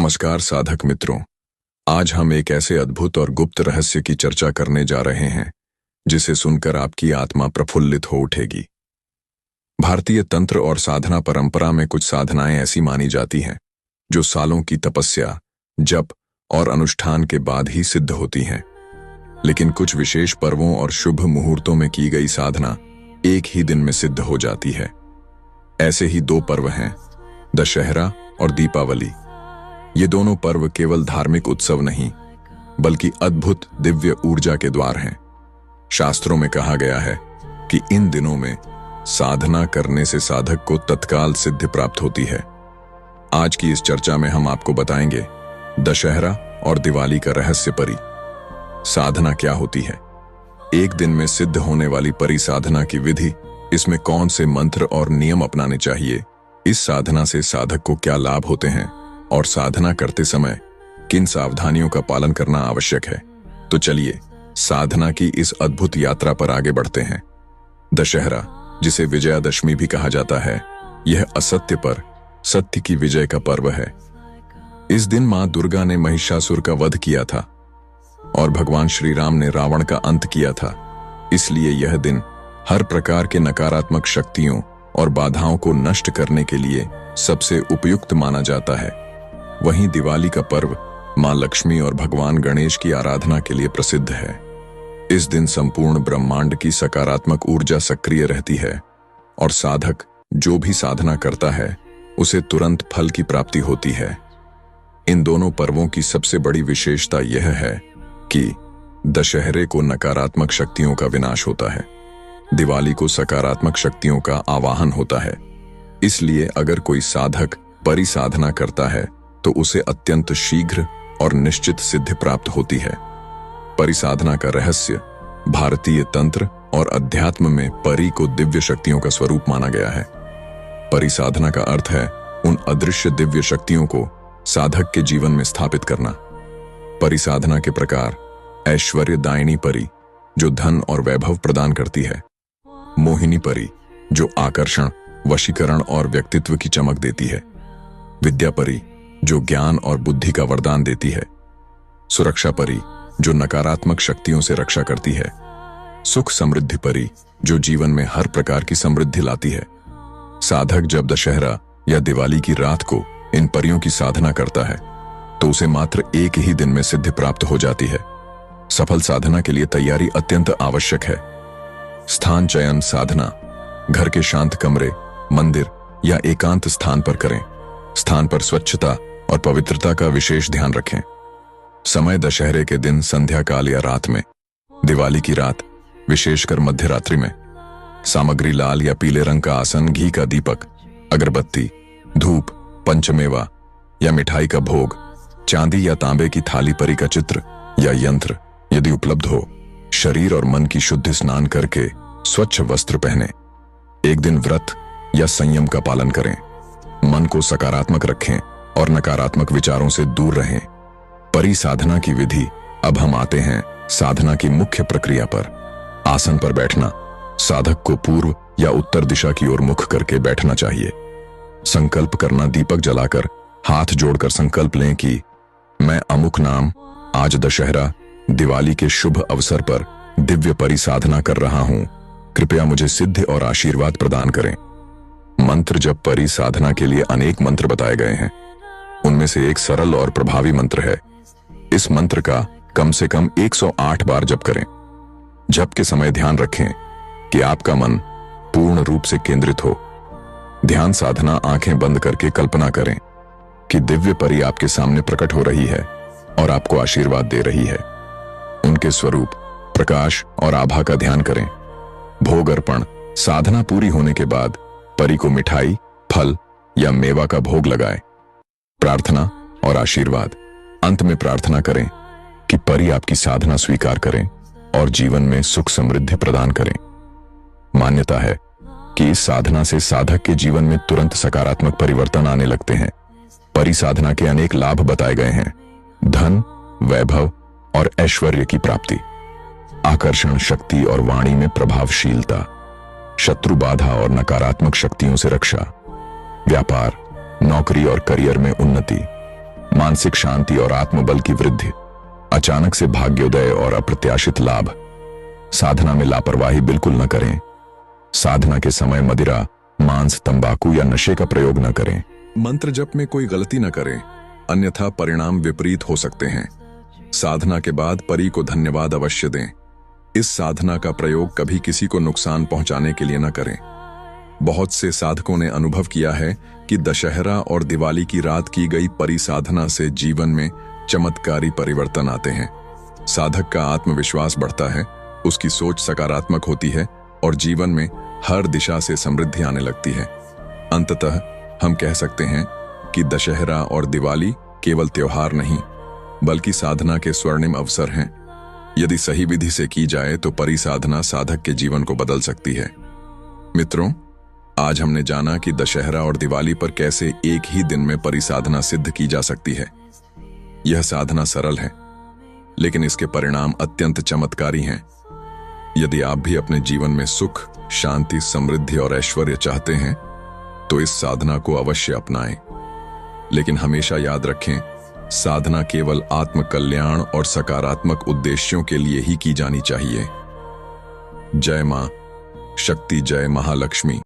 नमस्कार साधक मित्रों। आज हम एक ऐसे अद्भुत और गुप्त रहस्य की चर्चा करने जा रहे हैं जिसे सुनकर आपकी आत्मा प्रफुल्लित हो उठेगी। भारतीय तंत्र और साधना परंपरा में कुछ साधनाएं ऐसी मानी जाती हैं जो सालों की तपस्या, जप और अनुष्ठान के बाद ही सिद्ध होती हैं। लेकिन कुछ विशेष पर्वों और शुभ मुहूर्तों में की गई साधना एक ही दिन में सिद्ध हो जाती है। ऐसे ही दो पर्व हैं, दशहरा और दीपावली। ये दोनों पर्व केवल धार्मिक उत्सव नहीं बल्कि अद्भुत दिव्य ऊर्जा के द्वार हैं। शास्त्रों में कहा गया है कि इन दिनों में साधना करने से साधक को तत्काल सिद्धि प्राप्त होती है। आज की इस चर्चा में हम आपको बताएंगे दशहरा और दिवाली का रहस्य परी साधना क्या होती है, एक दिन में सिद्ध होने वाली परी साधना की विधि, इसमें कौन से मंत्र और नियम अपनाने चाहिए, इस साधना से साधक को क्या लाभ होते हैं और साधना करते समय किन सावधानियों का पालन करना आवश्यक है। तो चलिए साधना की इस अद्भुत यात्रा पर आगे बढ़ते हैं। दशहरा, जिसे विजयादशमी भी कहा जाता है, यह असत्य पर सत्य की विजय का पर्व है। इस दिन मां दुर्गा ने महिषासुर का वध किया था और भगवान श्री राम ने रावण का अंत किया था। इसलिए यह दिन हर प्रकार के नकारात्मक शक्तियों और बाधाओं को नष्ट करने के लिए सबसे उपयुक्त माना जाता है। वहीं दिवाली का पर्व मां लक्ष्मी और भगवान गणेश की आराधना के लिए प्रसिद्ध है। इस दिन संपूर्ण ब्रह्मांड की सकारात्मक ऊर्जा सक्रिय रहती है और साधक जो भी साधना करता है उसे तुरंत फल की प्राप्ति होती है। इन दोनों पर्वों की सबसे बड़ी विशेषता यह है कि दशहरे को नकारात्मक शक्तियों का विनाश होता है, दिवाली को सकारात्मक शक्तियों का आवाहन होता है। इसलिए अगर कोई साधक परी साधना करता है तो उसे अत्यंत शीघ्र और निश्चित सिद्धि प्राप्त होती है। परी साधना का रहस्य भारतीय तंत्र और अध्यात्म में परी को दिव्य शक्तियों का स्वरूप माना गया है। परी साधना का अर्थ है उन अदृश्य दिव्य शक्तियों को साधक के जीवन में स्थापित करना। परी साधना के प्रकार: ऐश्वर्यदायिनी परी, जो धन और वैभव प्रदान करती है। मोहिनी परी, जो आकर्षण, वशीकरण और व्यक्तित्व की चमक देती है। विद्या परी, जो ज्ञान और बुद्धि का वरदान देती है। सुरक्षा परी, जो नकारात्मक शक्तियों से रक्षा करती है। सुख समृद्धि परी, जो जीवन में हर प्रकार की समृद्धि लाती है। साधक जब दशहरा या दिवाली की रात को इन परियों की साधना करता है तो उसे मात्र एक ही दिन में सिद्धि प्राप्त हो जाती है। सफल साधना के लिए तैयारी अत्यंत आवश्यक है। स्थान चयन: साधना घर के शांत कमरे, मंदिर या एकांत स्थान पर करें। स्थान पर स्वच्छता और पवित्रता का विशेष ध्यान रखें। समय: दशहरे के दिन संध्या काल या रात में, दिवाली की रात विशेषकर मध्य रात्रि में। सामग्री: लाल या पीले रंग का आसन, घी का दीपक, अगरबत्ती, धूप, पंचमेवा या मिठाई का भोग, चांदी या तांबे की थाली, परी का चित्र या यंत्र यदि उपलब्ध हो। शरीर और मन की शुद्धि: स्नान करके स्वच्छ वस्त्र पहने। एक दिन व्रत या संयम का पालन करें। मन को सकारात्मक रखें और नकारात्मक विचारों से दूर रहें। परी साधना की विधि। अब हम आते हैं साधना की मुख्य प्रक्रिया पर। आसन पर बैठना: साधक को पूर्व या उत्तर दिशा की ओर मुख करके बैठना चाहिए। संकल्प करना: दीपक जलाकर हाथ जोड़कर संकल्प लें कि मैं अमुक नाम आज दशहरा दिवाली के शुभ अवसर पर दिव्य परी साधना कर रहा हूं, कृपया मुझे सिद्धि और आशीर्वाद प्रदान करें। मंत्र जप: परी साधना के लिए अनेक मंत्र बताए गए हैं। उनमें से एक सरल और प्रभावी मंत्र है। इस मंत्र का कम से कम 108 बार जप करें। जप के समय ध्यान रखें कि आपका मन पूर्ण रूप से केंद्रित हो। ध्यान साधना: आंखें बंद करके कल्पना करें कि दिव्य परी आपके सामने प्रकट हो रही है और आपको आशीर्वाद दे रही है। उनके स्वरूप, प्रकाश और आभा का ध्यान करें। भोग अर्पण: साधना पूरी होने के बाद परी को मिठाई, फल या मेवा का भोग लगाएं। प्रार्थना और आशीर्वाद: अंत में प्रार्थना करें कि परी आपकी साधना स्वीकार करें और जीवन में सुख समृद्धि प्रदान करें। मान्यता है कि इस साधना से साधक के जीवन में तुरंत सकारात्मक परिवर्तन आने लगते हैं। परी साधना के अनेक लाभ बताए गए हैं। धन, वैभव और ऐश्वर्य की प्राप्ति, आकर्षण शक्ति और वाणी में प्रभावशीलता, शत्रु बाधा और नकारात्मक शक्तियों से रक्षा, व्यापार, नौकरी और करियर में उन्नति, मानसिक शांति और आत्मबल की वृद्धि, अचानक से भाग्योदय और अप्रत्याशित लाभ। साधना में लापरवाही बिल्कुल न करें। साधना के समय मदिरा, मांस, तंबाकू या नशे का प्रयोग न करें। मंत्र जप में कोई गलती न करें, अन्यथा परिणाम विपरीत हो सकते हैं। साधना के बाद परी को धन्यवाद अवश्य दें। इस साधना का प्रयोग कभी किसी को नुकसान पहुंचाने के लिए न करें। बहुत से साधकों ने अनुभव किया है कि दशहरा और दिवाली की रात की गई परी साधना से जीवन में चमत्कारी परिवर्तन आते हैं। साधक का आत्मविश्वास बढ़ता है, उसकी सोच सकारात्मक होती है और जीवन में हर दिशा से समृद्धि आने लगती है। अंततः हम कह सकते हैं कि दशहरा और दिवाली केवल त्योहार नहीं, बल्कि साधना के स्वर्णिम अवसर हैं। यदि सही विधि से की जाए तो परी साधना साधक के जीवन को बदल सकती है। मित्रों, आज हमने जाना कि दशहरा और दिवाली पर कैसे एक ही दिन में परी साधना सिद्ध की जा सकती है। यह साधना सरल है, लेकिन इसके परिणाम अत्यंत चमत्कारी हैं। यदि आप भी अपने जीवन में सुख, शांति, समृद्धि और ऐश्वर्य चाहते हैं तो इस साधना को अवश्य अपनाएं। लेकिन हमेशा याद रखें, साधना केवल आत्म कल्याण और सकारात्मक उद्देश्यों के लिए ही की जानी चाहिए। जय मां शक्ति, जय महालक्ष्मी।